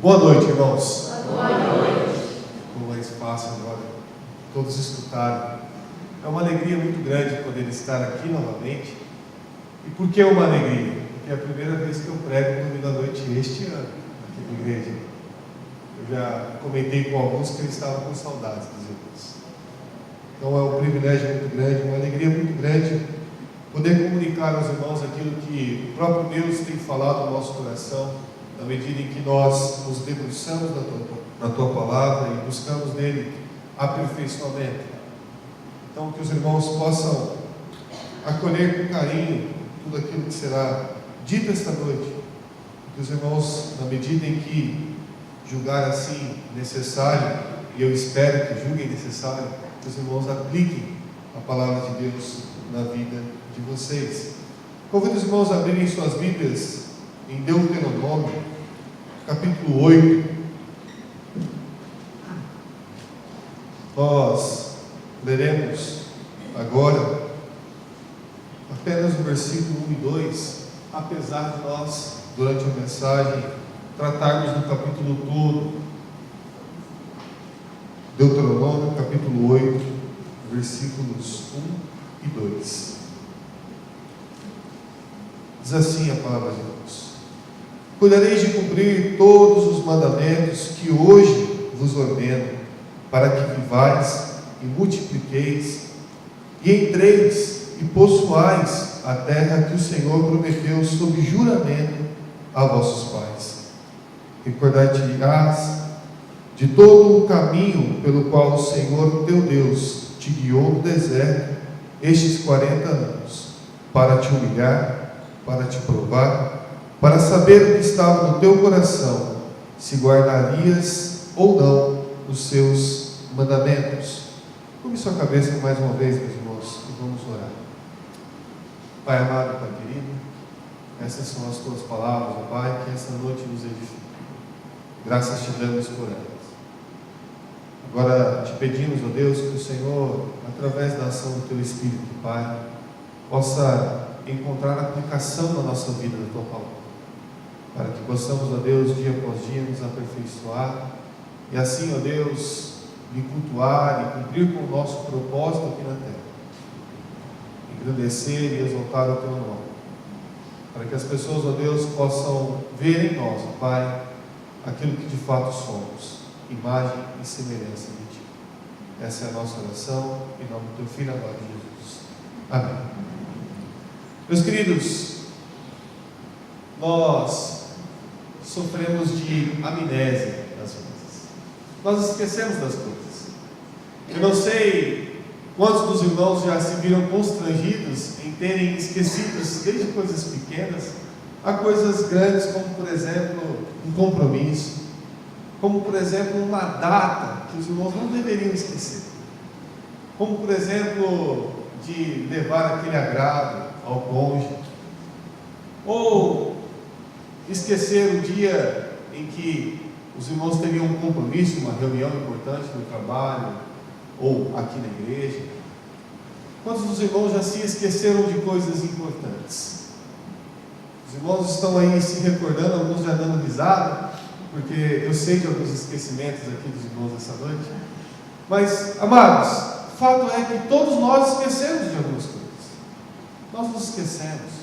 Boa noite, irmãos. Boa noite. Como é fácil agora, todos escutaram. É uma alegria muito grande poder estar aqui novamente. E por que uma alegria? Porque é a primeira vez que eu prego domingo à noite este ano, aqui na igreja. Eu já comentei com alguns que eles estavam com saudades dos irmãos. Então é um privilégio muito grande, uma alegria muito grande poder comunicar aos irmãos aquilo que o próprio Deus tem falado no nosso coração, na medida em que nós nos debruçamos na Tua Palavra e buscamos nele aperfeiçoamento. Então que os irmãos possam acolher com carinho tudo aquilo que será dito esta noite. Que os irmãos, na medida em que julgar assim necessário, e eu espero que julguem necessário, que os irmãos apliquem a Palavra de Deus na vida de vocês. Convido os irmãos a abrirem suas Bíblias em Deuteronômio, capítulo 8. Nós leremos agora apenas o versículo 1 e 2, apesar de nós, durante a mensagem, tratarmos do capítulo todo. Deuteronômio, capítulo 8, versículos 1 e 2. Diz assim a palavra de Deus: Cuidareis de cumprir todos os mandamentos que hoje vos ordeno, para que vivais e multipliqueis, e entreis e possuais a terra que o Senhor prometeu sob juramento a vossos pais. Recordar-te-ás de todo o caminho pelo qual o Senhor teu Deus te guiou no deserto estes 40 anos, para te humilhar, para te provar, para saber o que estava no teu coração, se guardarias ou não os seus mandamentos. Curve sua cabeça mais uma vez, meus irmãos, e vamos orar. Pai amado, Pai querido, essas são as tuas palavras, ó Pai, que essa noite nos edifica. Graças te damos por elas. Agora te pedimos, ó Deus, que o Senhor, através da ação do teu Espírito, Pai, possa encontrar aplicação na nossa vida da tua palavra, para que possamos, ó Deus, dia após dia nos aperfeiçoar e assim, ó Deus, lhe cultuar e cumprir com o nosso propósito aqui na terra, engrandecer e exaltar o teu nome, para que as pessoas, ó Deus, possam ver em nós, ó Pai, aquilo que de fato somos, imagem e semelhança de Ti. Essa é a nossa oração, em nome do Teu Filho amado Jesus. Amém. Meus queridos, nós sofremos de amnésia das coisas. Nós esquecemos das coisas. Eu não sei quantos dos irmãos já se viram constrangidos em terem esquecidos desde coisas pequenas a coisas grandes, como por exemplo um compromisso, como por exemplo uma data que os irmãos não deveriam esquecer, como por exemplo de levar aquele agrado ao cônjuge, ou esquecer o dia em que os irmãos teriam um compromisso, uma reunião importante no trabalho ou aqui na igreja. Quantos dos irmãos já se esqueceram de coisas importantes? Os irmãos estão aí se recordando, alguns já dando risada, porque eu sei de alguns esquecimentos aqui dos irmãos essa noite. Mas, amados, o fato é que todos nós esquecemos de algumas coisas. Nós nos esquecemos.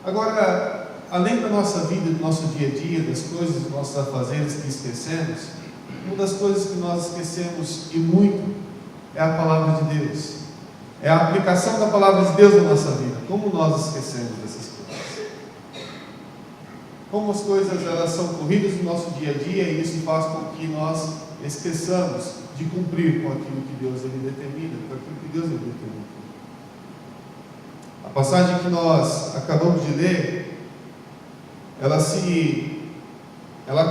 Agora, além da nossa vida, do nosso dia a dia, das coisas, dos nossos afazeres que esquecemos, uma das coisas que nós esquecemos e muito é a palavra de Deus. É a aplicação da palavra de Deus na nossa vida. Como nós esquecemos dessas coisas? Como as coisas elas são corridas no nosso dia a dia, e isso faz com que nós esqueçamos de cumprir com aquilo que Deus ele determina, com aquilo que Deus ele determina. A passagem que nós acabamos de ler, ela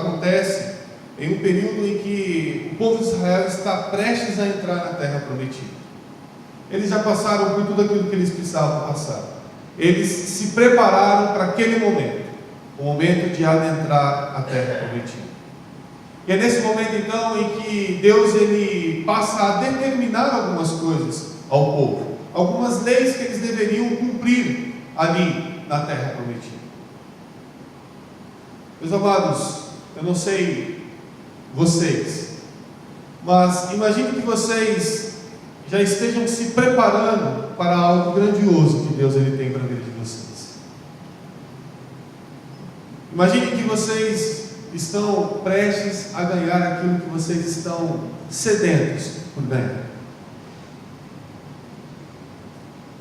acontece em um período em que o povo de Israel está prestes a entrar na terra prometida. Eles já passaram por tudo aquilo que eles precisavam passar. Eles se prepararam para aquele momento, o momento de adentrar a terra prometida. E é nesse momento então em que Deus ele passa a determinar algumas coisas ao povo, algumas leis que eles deveriam cumprir ali na terra prometida. Meus amados, eu não sei vocês, mas imagine que vocês já estejam se preparando para algo grandioso que Deus ele tem para a vida de vocês. Imagine que vocês estão prestes a ganhar aquilo que vocês estão sedentos por ganhar.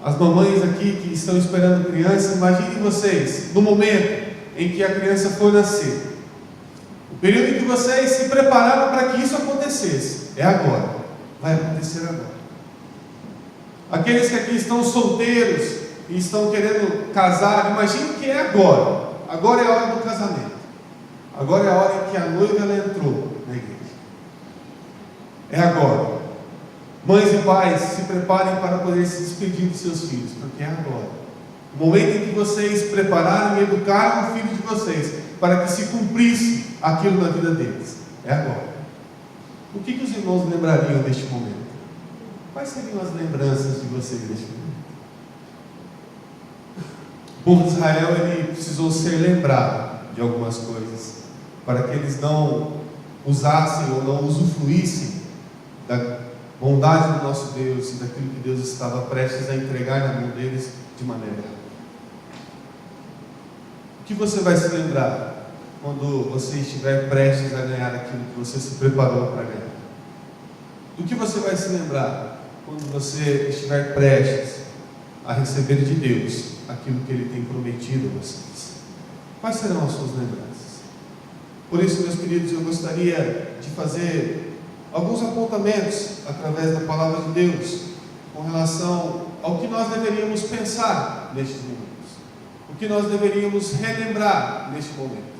As mamães aqui que estão esperando criança, imagine vocês no momento em que a criança for nascer. O período em que vocês se prepararam para que isso acontecesse é agora. Vai acontecer agora. Aqueles que aqui estão solteiros e estão querendo casar, imagine que é agora. Agora é a hora do casamento. Agora é a hora em que a noiva ela entrou na igreja. É agora. Mães e pais, se preparem para poder se despedir dos seus filhos, porque é agora. O momento em que vocês prepararam e educaram o filho de vocês para que se cumprisse aquilo na vida deles. É agora. O que os irmãos lembrariam deste momento? Quais seriam as lembranças de vocês deste momento? O povo de Israel ele precisou ser lembrado de algumas coisas para que eles não usassem ou não usufruíssem da bondade do nosso Deus e daquilo que Deus estava prestes a entregar na mão deles de maneira errada. O que você vai se lembrar quando você estiver prestes a ganhar aquilo que você se preparou para ganhar? Do que você vai se lembrar quando você estiver prestes a receber de Deus aquilo que Ele tem prometido a vocês? Quais serão as suas lembranças? Por isso, meus queridos, eu gostaria de fazer alguns apontamentos através da palavra de Deus com relação ao que nós deveríamos pensar nestes momentos, o que nós deveríamos relembrar neste momento,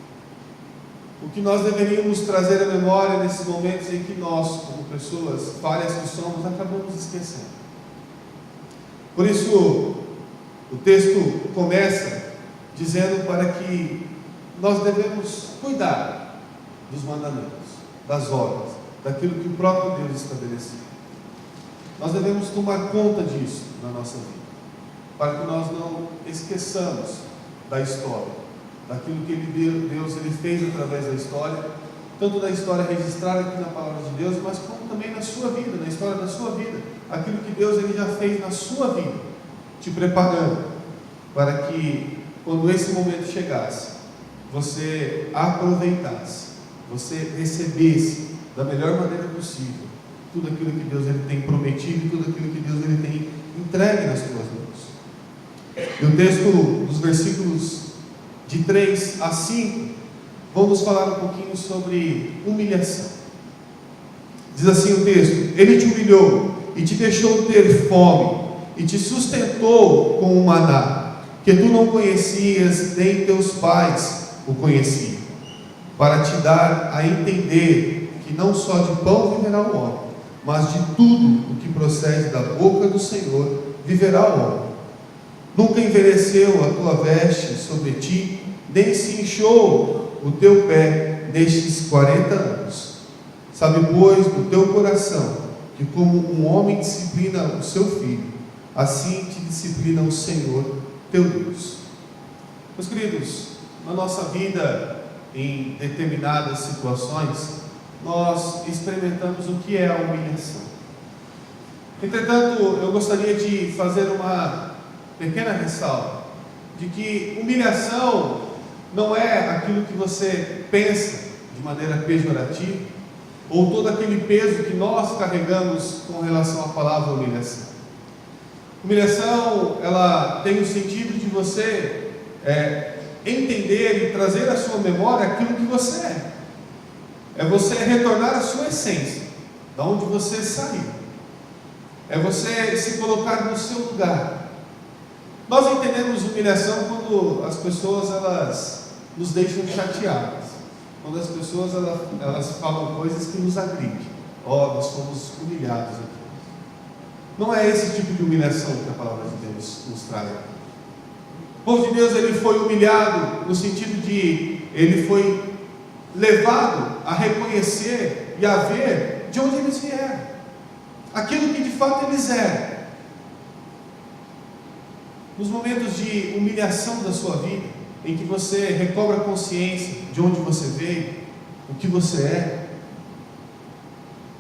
o que nós deveríamos trazer à memória nesses momentos em que nós, como pessoas falhas que somos, acabamos esquecendo. Por isso, o texto começa dizendo para que nós devemos cuidar dos mandamentos, das ordens, daquilo que o próprio Deus estabeleceu. Nós devemos tomar conta disso na nossa vida, para que nós não esqueçamos da história, daquilo que Deus fez através da história, tanto da história registrada aqui na palavra de Deus, mas como também na sua vida, na história da sua vida, aquilo que Deus já fez na sua vida, te preparando para que quando esse momento chegasse, você aproveitasse, você recebesse da melhor maneira possível tudo aquilo que Deus tem prometido e tudo aquilo que Deus tem entregue nas suas mãos. E o texto dos versículos de 3 a 5 vão nos falar um pouquinho sobre humilhação. Diz assim o texto: Ele te humilhou e te deixou ter fome e te sustentou com o maná, que tu não conhecias, nem teus pais o conheciam, para te dar a entender que não só de pão viverá o homem, mas de tudo o que procede da boca do Senhor viverá o homem. Nunca envelheceu a tua veste sobre ti, nem se inchou o teu pé nestes 40 anos. Sabe, pois, no teu coração, que como um homem disciplina o seu filho, assim te disciplina o Senhor teu Deus. Meus queridos, na nossa vida, em determinadas situações, nós experimentamos o que é a humilhação. Entretanto, eu gostaria de fazer uma pequena ressalva, de que humilhação não é aquilo que você pensa de maneira pejorativa, ou todo aquele peso que nós carregamos com relação à palavra humilhação. Humilhação, ela tem o sentido de você entender e trazer à sua memória aquilo que você é. É você retornar à sua essência, da onde você saiu. É você se colocar no seu lugar. Nós entendemos humilhação quando as pessoas elas nos deixam chateadas, quando as pessoas elas falam coisas que nos agridem. Nós fomos humilhados aqui. Não é esse tipo de humilhação que a palavra de Deus nos traz. O povo de Deus ele foi humilhado no sentido de ele foi levado a reconhecer e a ver de onde eles vieram, aquilo que de fato eles eram. Nos momentos de humilhação da sua vida, em que você recobra a consciência de onde você veio, o que você é,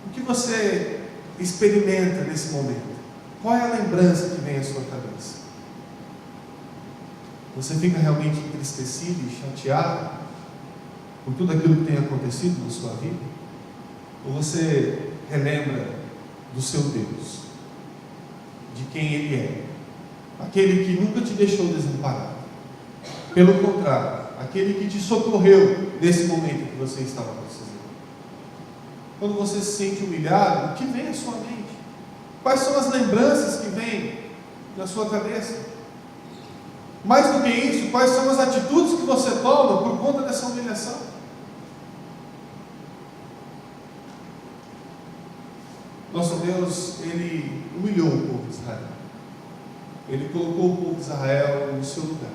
o que você experimenta nesse momento. Qual é a lembrança que vem à sua cabeça? Você fica realmente entristecido e chateado por tudo aquilo que tem acontecido na sua vida? Ou você relembra do seu Deus, de quem Ele é, aquele que nunca te deixou desamparado, pelo contrário, aquele que te socorreu nesse momento que você estava precisando? Quando você se sente humilhado, o que vem à sua mente? Quais são as lembranças que vêm na sua cabeça? Mais do que isso, quais são as atitudes que você toma por conta dessa humilhação? Nosso Deus, Ele humilhou o povo de Israel. Ele colocou o povo de Israel no seu lugar.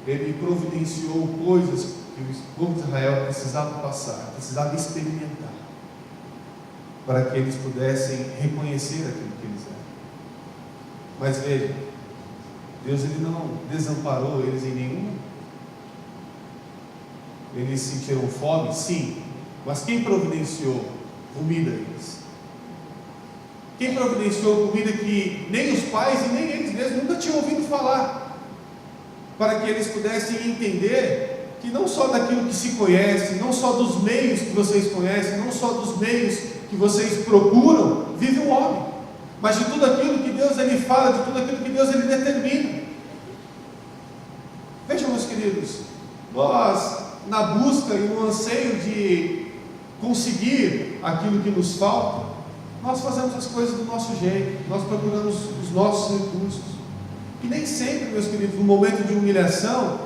Ele providenciou coisas que o povo de Israel precisava passar, precisava experimentar, para que eles pudessem reconhecer aquilo que eles eram. Mas veja, Deus Ele não desamparou eles em nenhum momento. Eles sentiram fome? Sim. Mas quem providenciou comida a eles? Quem providenciou comida que nem os pais e nem eles mesmos nunca tinham ouvido falar? Para que eles pudessem entender que não só daquilo que se conhece, não só dos meios que vocês conhecem, não só dos meios que vocês procuram, vive um homem, mas de tudo aquilo que Deus Ele fala, de tudo aquilo que Deus Ele determina. Vejam, meus queridos, nós, na busca e no anseio de conseguir aquilo que nos falta, nós fazemos as coisas do nosso jeito, nós procuramos os nossos recursos. E nem sempre, meus queridos, no momento de humilhação,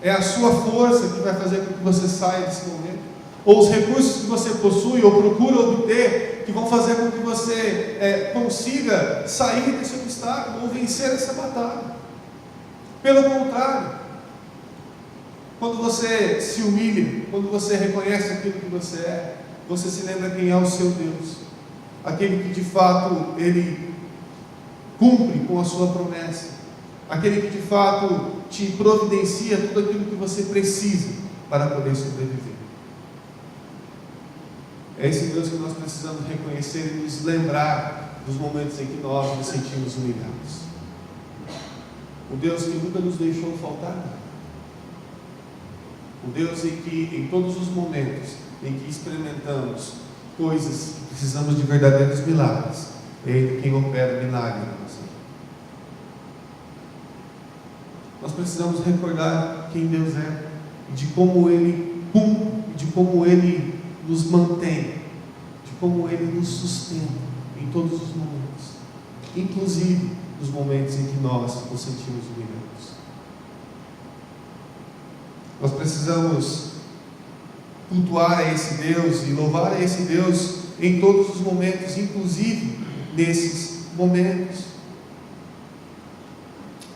é a sua força que vai fazer com que você saia desse momento, ou os recursos que você possui ou procura obter, que vão fazer com que você consiga sair desse obstáculo ou vencer essa batalha. Pelo contrário, quando você se humilha, quando você reconhece aquilo que você é, você se lembra quem é o seu Deus, aquele que de fato Ele cumpre com a sua promessa, aquele que de fato te providencia tudo aquilo que você precisa para poder sobreviver. É esse Deus que nós precisamos reconhecer e nos lembrar dos momentos em que nós nos sentimos humilhados. O Deus que nunca nos deixou faltar nada. O Deus em que, em todos os momentos em que experimentamos coisas que precisamos de verdadeiros milagres, é Ele quem opera milagre na nossa vida. Nós precisamos recordar quem Deus é, de como Ele cumpre, de como Ele nos mantém, de como Ele nos sustenta em todos os momentos, inclusive nos momentos em que nós nos sentimos humilhados. Nós precisamos cultuar a esse Deus e louvar a esse Deus em todos os momentos, inclusive nesses momentos.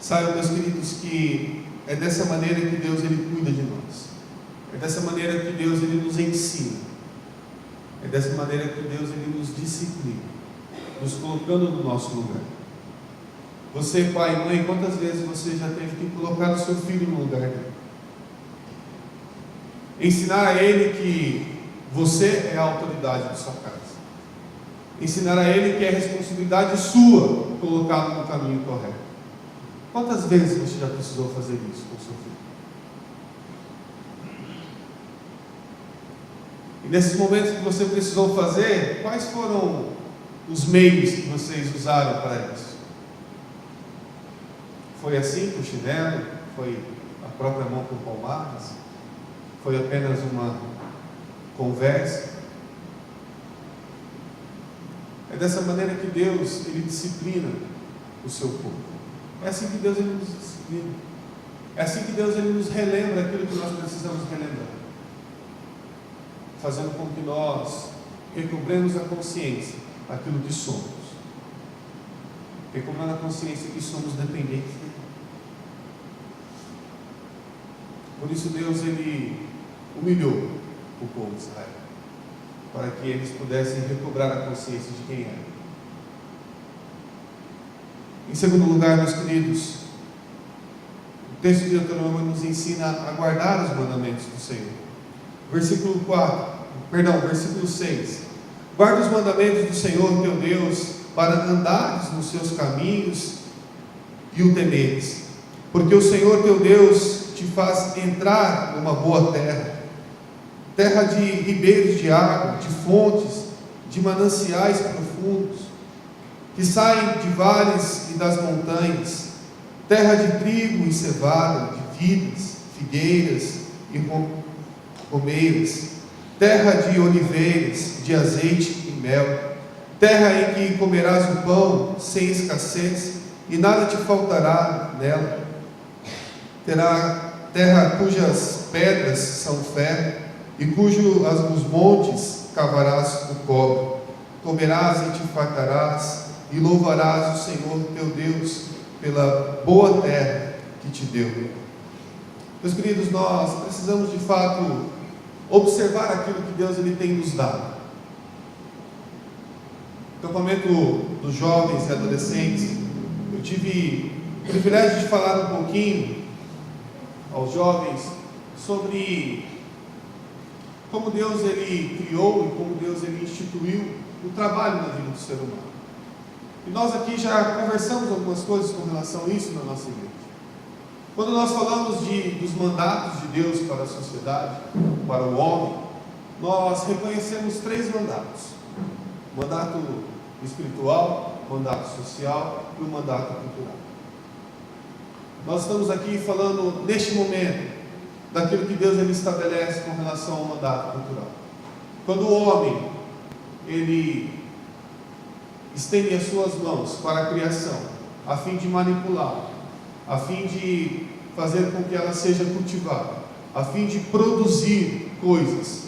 Saibam, meus queridos, que é dessa maneira que Deus Ele cuida de nós. É dessa maneira que Deus Ele nos ensina. É dessa maneira que Deus Ele nos disciplina, nos colocando no nosso lugar. Você, pai e mãe, quantas vezes você já teve que colocar o seu filho no lugar dele? Ensinar a ele que você é a autoridade de sua casa. Ensinar a ele que é responsabilidade sua colocá-lo no caminho correto. Quantas vezes você já precisou fazer isso com o seu filho? E nesses momentos que você precisou fazer, quais foram os meios que vocês usaram para isso? Foi assim com o chinelo? Foi a própria mão com palmadas? Foi apenas uma conversa? É dessa maneira que Deus Ele disciplina o seu povo. É assim que Deus Ele nos disciplina. É assim que Deus Ele nos relembra aquilo que nós precisamos relembrar, fazendo com que nós recobremos a consciência daquilo que somos, recobrando a consciência que somos dependentes dele. Por isso Deus Ele humilhou o povo de Israel, para que eles pudessem recobrar a consciência de quem era. Em segundo lugar, meus queridos, O texto de Deuteronômio nos ensina a guardar os mandamentos do Senhor. Versículo 6. Guarda os mandamentos do Senhor teu Deus, para andares nos seus caminhos e o temeres. Porque o Senhor teu Deus te faz entrar numa boa terra, terra de ribeiros de água, de fontes, de mananciais profundos, que saem de vales e das montanhas, terra de trigo e cevada, de vidas, figueiras e romeiras, terra de oliveiras, de azeite e mel, terra em que comerás o pão sem escassez, e nada te faltará nela. Terá terra cujas pedras são ferro, e os montes cavarás o cobre. Comerás e te fartarás, e louvarás o Senhor teu Deus pela boa terra que te deu. Meus queridos, nós precisamos de fato observar aquilo que Deus ele tem nos dado. No acampamento dos jovens e adolescentes, eu tive o privilégio de falar um pouquinho aos jovens sobre como Deus ele criou e como Deus ele instituiu o trabalho na vida do ser humano. E nós aqui já conversamos algumas coisas com relação a isso na nossa igreja. Quando nós falamos dos mandatos de Deus para a sociedade, para o homem, nós reconhecemos 3 mandatos: o mandato espiritual, o mandato social e o mandato cultural. Nós estamos aqui falando neste momento daquilo que Deus ele estabelece com relação ao mandato cultural. Quando o homem ele estende as suas mãos para a criação, a fim de manipular, a fim de fazer com que ela seja cultivada, a fim de produzir coisas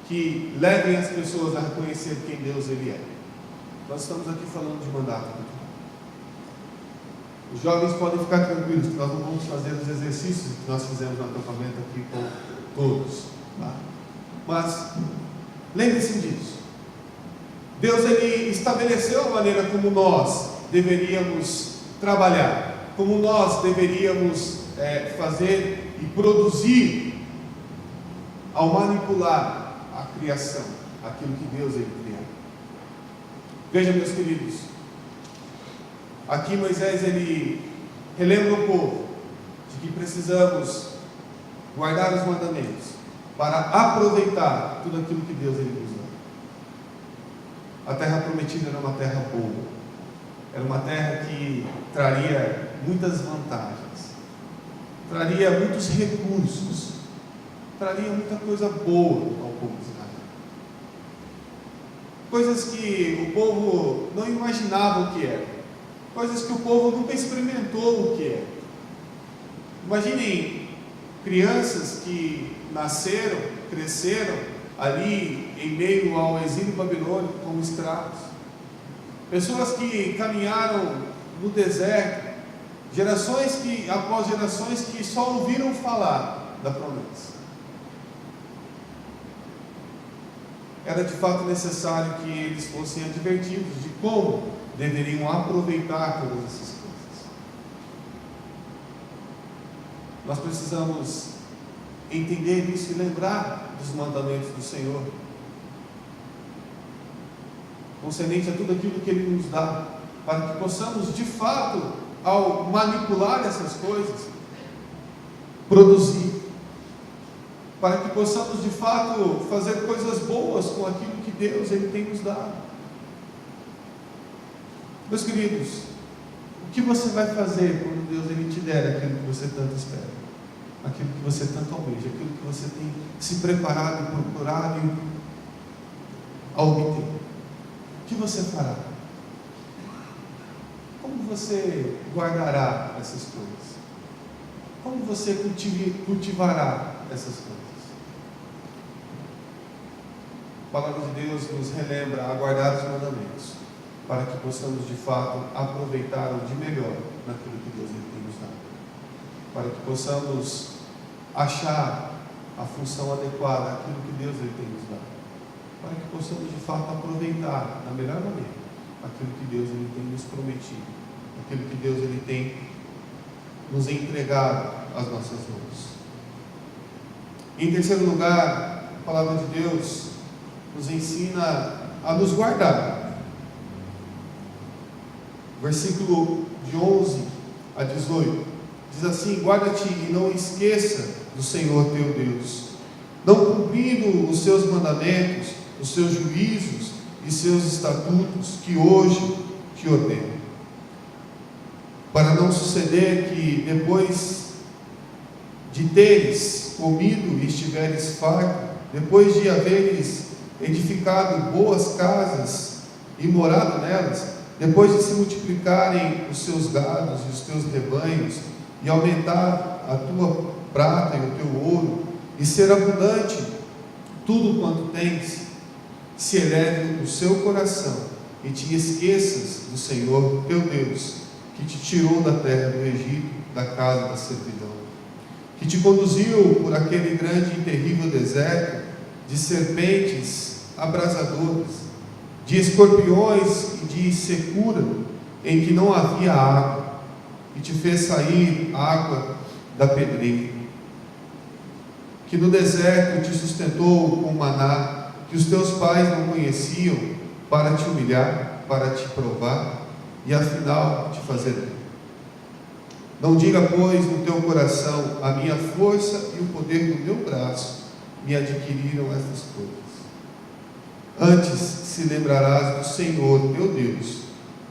que levem as pessoas a reconhecer quem Deus ele é. Nós estamos aqui falando de mandato cultural. Os jovens podem ficar tranquilos que nós não vamos fazer os exercícios que nós fizemos no acampamento aqui com todos, tá? Mas lembre-se disso. Deus ele estabeleceu a maneira como nós deveríamos trabalhar, como nós deveríamos fazer e produzir ao manipular a criação, aquilo que Deus ele criou. Veja, meus queridos, aqui Moisés ele relembra o povo de que precisamos guardar os mandamentos para aproveitar tudo aquilo que Deus ele nos dá. A terra prometida era uma terra boa, era uma terra que traria muitas vantagens, traria muitos recursos, traria muita coisa boa ao povo de Israel. Coisas que o povo não imaginava o que era, coisas que o povo nunca experimentou o que é. Imaginem crianças que nasceram, cresceram ali em meio ao exílio babilônico como escravos, pessoas que caminharam no deserto, gerações que após gerações que só ouviram falar da promessa. Era de fato necessário que eles fossem advertidos de como deveriam aproveitar todas essas coisas. Nós precisamos entender isso e lembrar dos mandamentos do Senhor, concernente a tudo aquilo que Ele nos dá, para que possamos de fato, ao manipular essas coisas, produzir, para que possamos de fato fazer coisas boas com aquilo que Deus ele tem nos dado. Meus queridos, o que você vai fazer quando Deus ele te der aquilo que você tanto espera, aquilo que você tanto almeja, aquilo que você tem se preparado e procurado a obter? O que você fará? Como você guardará essas coisas? Como você cultivará essas coisas? A palavra de Deus nos relembra a guardar os mandamentos, para que possamos de fato aproveitar o de melhor naquilo que Deus tem nos dado, para que possamos achar a função adequada àquilo que Deus tem nos dado, para que possamos de fato aproveitar da melhor maneira aquilo que Deus tem nos prometido, aquilo que Deus tem nos entregado às nossas mãos. Em terceiro lugar, a palavra de Deus nos ensina a nos guardar. Versículo de 11 a 18 diz assim: guarda-te e não esqueça do Senhor teu Deus, não cumprindo os seus mandamentos, os seus juízos e seus estatutos que hoje te ordeno, para não suceder que depois de teres comido e estiveres farto, depois de haveres edificado boas casas e morado nelas, depois de se multiplicarem os seus gados e os teus rebanhos, e aumentar a tua prata e o teu ouro, e ser abundante tudo quanto tens, se eleve o seu coração e te esqueças do Senhor teu Deus, que te tirou da terra do Egito, da casa da servidão, que te conduziu por aquele grande e terrível deserto, de serpentes abrasadoras, de escorpiões e de secura, em que não havia água, e te fez sair água da pedreira, que no deserto te sustentou com maná, que os teus pais não conheciam, para te humilhar, para te provar, e afinal te fazer bem. Não diga, pois, no teu coração: a minha força e o poder do meu braço me adquiriram estas coisas. Antes se lembrarás do Senhor teu Deus,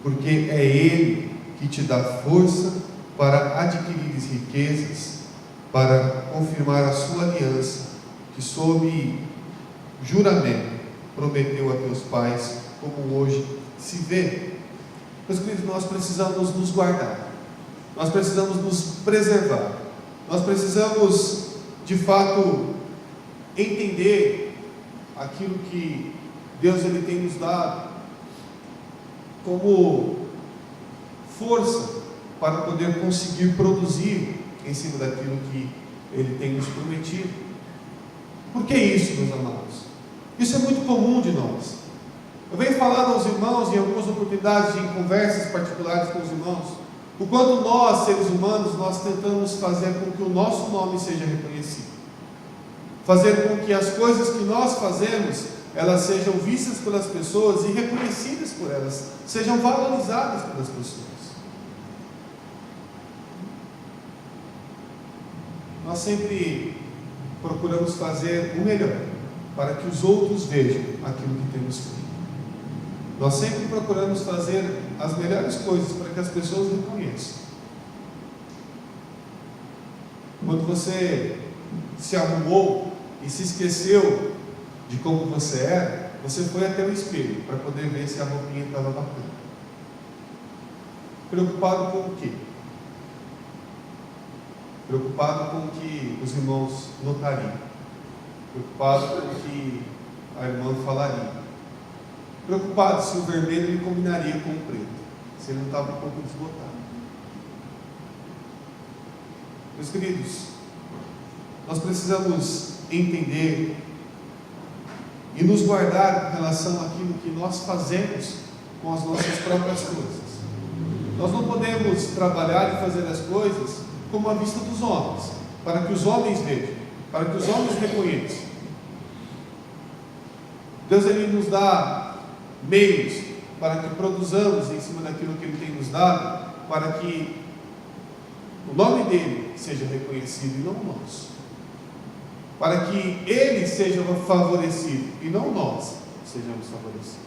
porque é Ele que te dá força para adquirires riquezas, para confirmar a sua aliança, que sob juramento prometeu a teus pais, como hoje se vê. Meus queridos, nós precisamos nos guardar, nós precisamos nos preservar, nós precisamos de fato entender aquilo que Deus ele tem nos dado como força para poder conseguir produzir em cima daquilo que Ele tem nos prometido. Por que isso, meus amados? Isso é muito comum de nós. Eu venho falando aos irmãos em algumas oportunidades, em conversas particulares com os irmãos, o quanto nós, seres humanos, nós tentamos fazer com que o nosso nome seja reconhecido, fazer com que as coisas que nós fazemos, elas sejam vistas pelas pessoas e reconhecidas por elas, sejam valorizadas pelas pessoas. Nós sempre procuramos fazer o melhor para que os outros vejam aquilo que temos feito. Nós sempre procuramos fazer as melhores coisas para que as pessoas reconheçam. Quando você se arrumou e se esqueceu de como você era, você foi até o espelho para poder ver se a roupinha estava bacana. Preocupado com o quê? Preocupado com o que os irmãos notariam, preocupado com o que a irmã falaria, preocupado se o vermelho lhe combinaria com o preto, se ele não estava um pouco desbotado. Meus queridos, nós precisamos entender e nos guardar em relação àquilo que nós fazemos com as nossas próprias coisas. Nós não podemos trabalhar e fazer as coisas como à vista dos homens, para que os homens vejam, para que os homens reconheçam. Deus ele nos dá meios para que produzamos em cima daquilo que Ele tem nos dado, para que o nome dEle seja reconhecido e não o nosso, para que Ele seja favorecido e não nós sejamos favorecidos.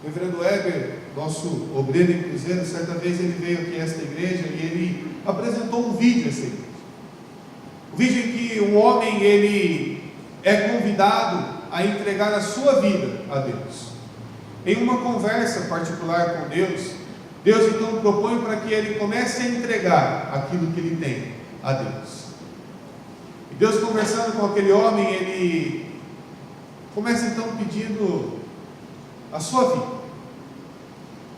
O reverendo Heber, nosso obreiro em Cruzeiro, certa vez ele veio aqui a esta igreja e ele apresentou um vídeo a essa igreja. O vídeo em que um homem ele é convidado a entregar a sua vida a Deus. Em uma conversa particular com Deus, Deus então propõe para que ele comece a entregar aquilo que ele tem a Deus. E Deus, conversando com aquele homem, ele começa então pedindo a sua vida.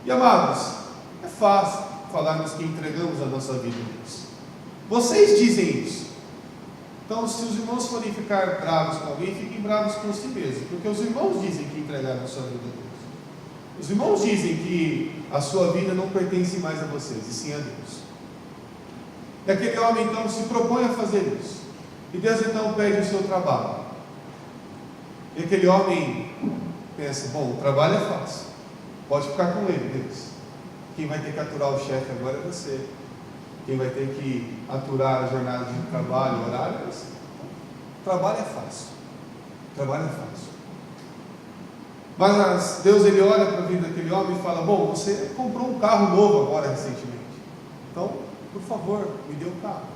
E amados, é fácil falarmos que entregamos a nossa vida a Deus. Vocês dizem isso. Então, se os irmãos forem ficar bravos com alguém, fiquem bravos com si mesmos, porque os irmãos dizem que entregaram a sua vida a Deus. Os irmãos dizem que a sua vida não pertence mais a vocês, e sim a Deus. E aquele homem então se propõe a fazer isso. E Deus então pede o seu trabalho. E aquele homem pensa: bom, o trabalho é fácil, pode ficar com ele, Deus. Quem vai ter que aturar o chefe agora é você. Quem vai ter que aturar a jornada de trabalho, o horário, é você. O trabalho é fácil. O trabalho é fácil. Mas Deus, ele olha para a vida daquele homem e fala: bom, você comprou um carro novo agora recentemente, então, por favor, me dê um carro.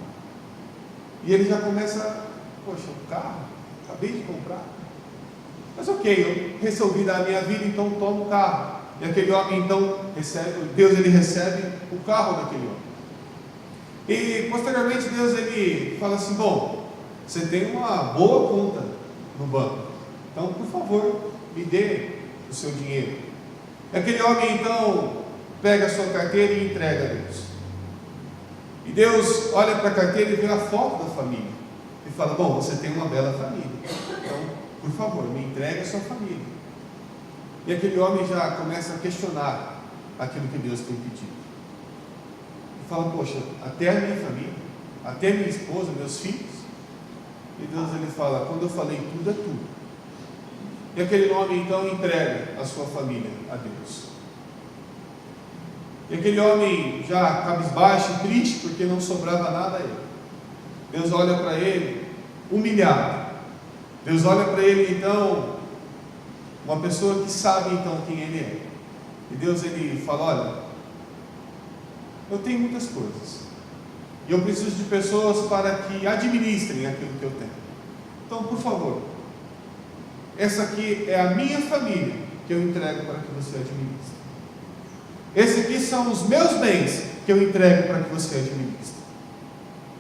E ele já começa: poxa, um carro? Acabei de comprar. Mas ok, eu resolvi dar a minha vida, então tomo um carro. E aquele homem então recebe, Deus, ele recebe o carro daquele homem. E posteriormente Deus, ele fala assim: bom, você tem uma boa conta no banco, então por favor, me dê o seu dinheiro. E aquele homem então pega a sua carteira e entrega a Deus. E Deus olha para a carteira e vê a foto da família e fala: bom, você tem uma bela família, então por favor, me entregue a sua família. E aquele homem já começa a questionar aquilo que Deus tem pedido. E fala: poxa, até a minha família, até a minha esposa, meus filhos. E Deus, ele fala: quando eu falei tudo, é tudo. E aquele homem então entrega a sua família a Deus. E aquele homem já cabisbaixo e triste, porque não sobrava nada a ele. Deus olha para ele humilhado. Deus olha para ele então, uma pessoa que sabe então quem ele é. E Deus, ele fala: olha, eu tenho muitas coisas, e eu preciso de pessoas para que administrem aquilo que eu tenho. Então, por favor, essa aqui é a minha família que eu entrego para que você administre. Esses aqui são os meus bens que eu entrego para que você administre.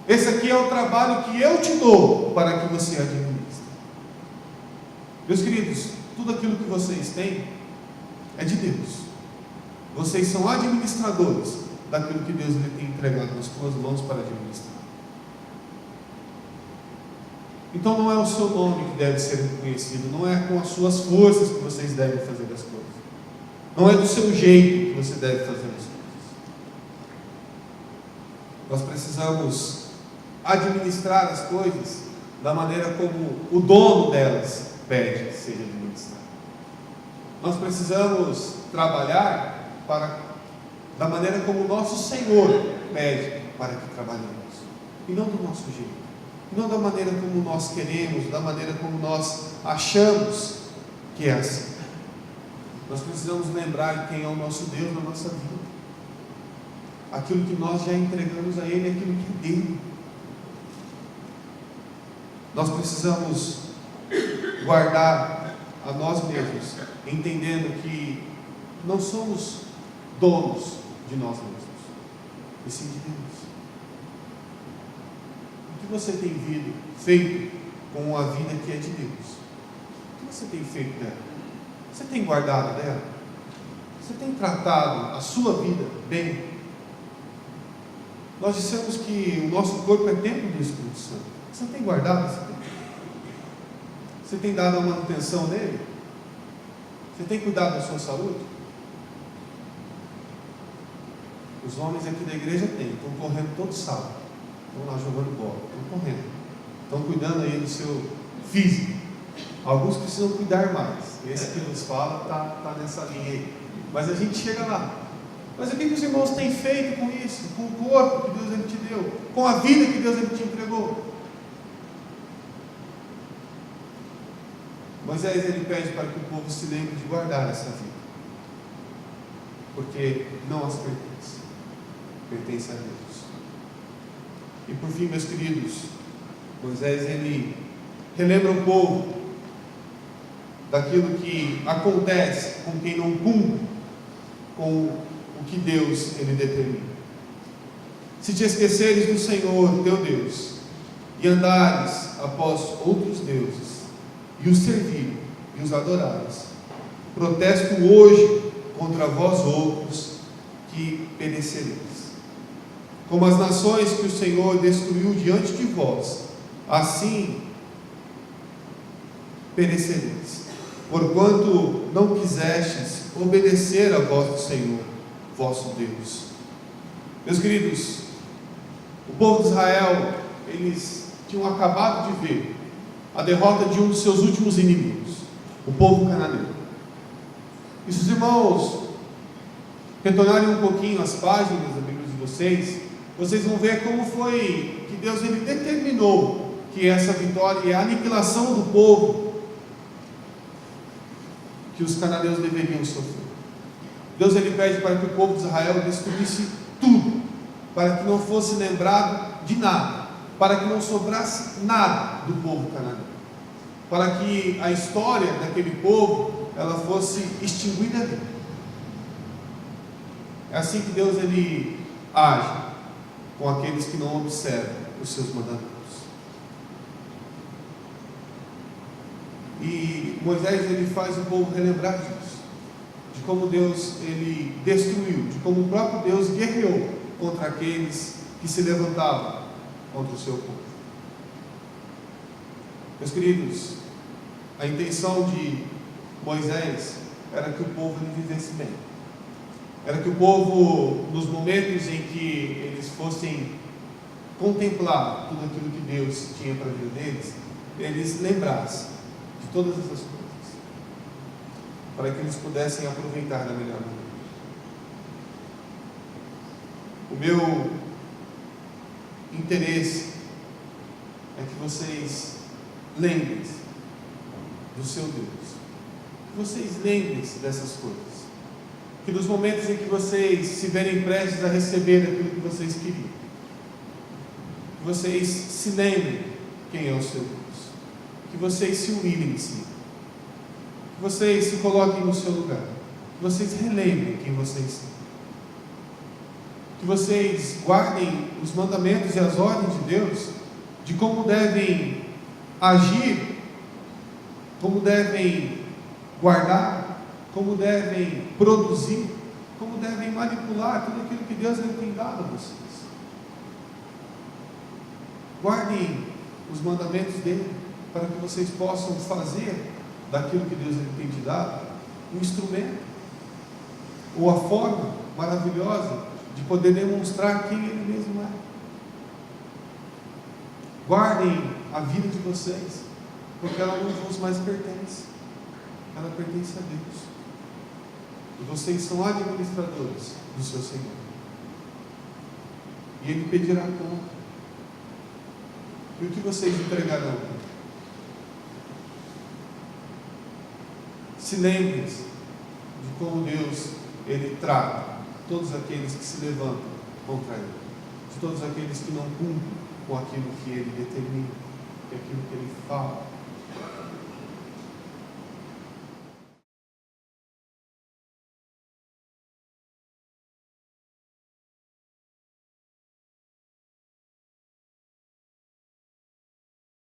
Esse aqui é o trabalho que eu te dou para que você administre. Meus queridos, tudo aquilo que vocês têm é de Deus. Vocês são administradores daquilo que Deus lhe tem entregado nas suas mãos para administrar. Então não é o seu nome que deve ser reconhecido, não é com as suas forças que vocês devem fazer as coisas, não é do seu jeito que você deve fazer as coisas. Nós precisamos administrar as coisas da maneira como o dono delas pede que seja administrado. Nós precisamos trabalhar da maneira como o nosso Senhor pede para que trabalhemos, e não do nosso jeito, não da maneira como nós queremos, da maneira como nós achamos que é assim. Nós precisamos lembrar quem é o nosso Deus na nossa vida. Aquilo que nós já entregamos a Ele, aquilo que é dele. Nós precisamos guardar a nós mesmos, entendendo que não somos donos de nós mesmos, e sim de Deus. O que você tem feito com a vida que é de Deus? O que você tem feito dela? Você tem guardado dela? Você tem tratado a sua vida bem? Nós dissemos que o nosso corpo é templo do Espírito Santo. Você tem guardado esse templo? Você tem dado a manutenção nele? Você tem cuidado da sua saúde? Os homens aqui da igreja estão correndo todo sábado, estão lá jogando bola, estão correndo, estão cuidando aí do seu físico. Alguns precisam cuidar mais. Esse que nos fala está nessa linha aí, mas a gente chega lá. Mas o que os irmãos têm feito com isso? Com o corpo que Deus ele te deu, com a vida que Deus ele te entregou? Moisés ele pede para que o povo se lembre de guardar essa vida, porque não as pertence a Deus. E por fim, meus queridos, Moisés ele relembra o povo daquilo que acontece com quem não cumpre com o que Deus ele determina. Se te esqueceres do Senhor teu Deus e andares após outros deuses e os servir e os adorares, protesto hoje contra vós outros que perecereis. Como as nações que o Senhor destruiu diante de vós, assim perecereis. porquanto não quisestes obedecer à voz do Senhor, vosso Deus. Meus queridos, o povo de Israel, eles tinham acabado de ver a derrota de um dos seus últimos inimigos, o povo cananeu. E se os irmãos retornarem um pouquinho as páginas da Bíblia de vocês vão ver como foi que Deus ele determinou que essa vitória e a aniquilação do povo que os cananeus deveriam sofrer. Deus ele pede para que o povo de Israel destruísse tudo, para que não fosse lembrado de nada, para que não sobrasse nada do povo cananeu, para que a história daquele povo ela fosse extinguida ali. É assim que Deus ele age com aqueles que não observam os seus mandamentos. E Moisés ele faz o povo relembrar disso, de como Deus ele destruiu, de como o próprio Deus guerreou contra aqueles que se levantavam contra o seu povo. Meus queridos, a intenção de Moisés era que o povo ele vivesse bem, era que o povo, nos momentos em que eles fossem contemplar tudo aquilo que Deus tinha para a vida deles, eles lembrassem de todas essas coisas, para que eles pudessem aproveitar da melhor maneira. O meu interesse é que vocês lembrem-se do seu Deus, que vocês lembrem-se dessas coisas, que nos momentos em que vocês se verem prestes a receber aquilo que vocês queriam, que vocês se lembrem quem é o seu Deus, que vocês se humilhem em si, que vocês se coloquem no seu lugar, que vocês relembrem quem vocês são, que vocês guardem os mandamentos e as ordens de Deus, de como devem agir, como devem guardar, como devem produzir, como devem manipular tudo aquilo que Deus tem dado a vocês. Guardem os mandamentos dele, para que vocês possam fazer daquilo que Deus tem te dado um instrumento, ou a forma maravilhosa de poder demonstrar quem ele mesmo é. Guardem a vida de vocês, porque ela não vos mais pertence, ela pertence a Deus, e vocês são administradores do seu Senhor, e ele pedirá conta. E o que vocês entregarão? Se lembrem-se de como Deus ele trata todos aqueles que se levantam contra ele, de todos aqueles que não cumprem com aquilo que ele determina, com aquilo que ele fala.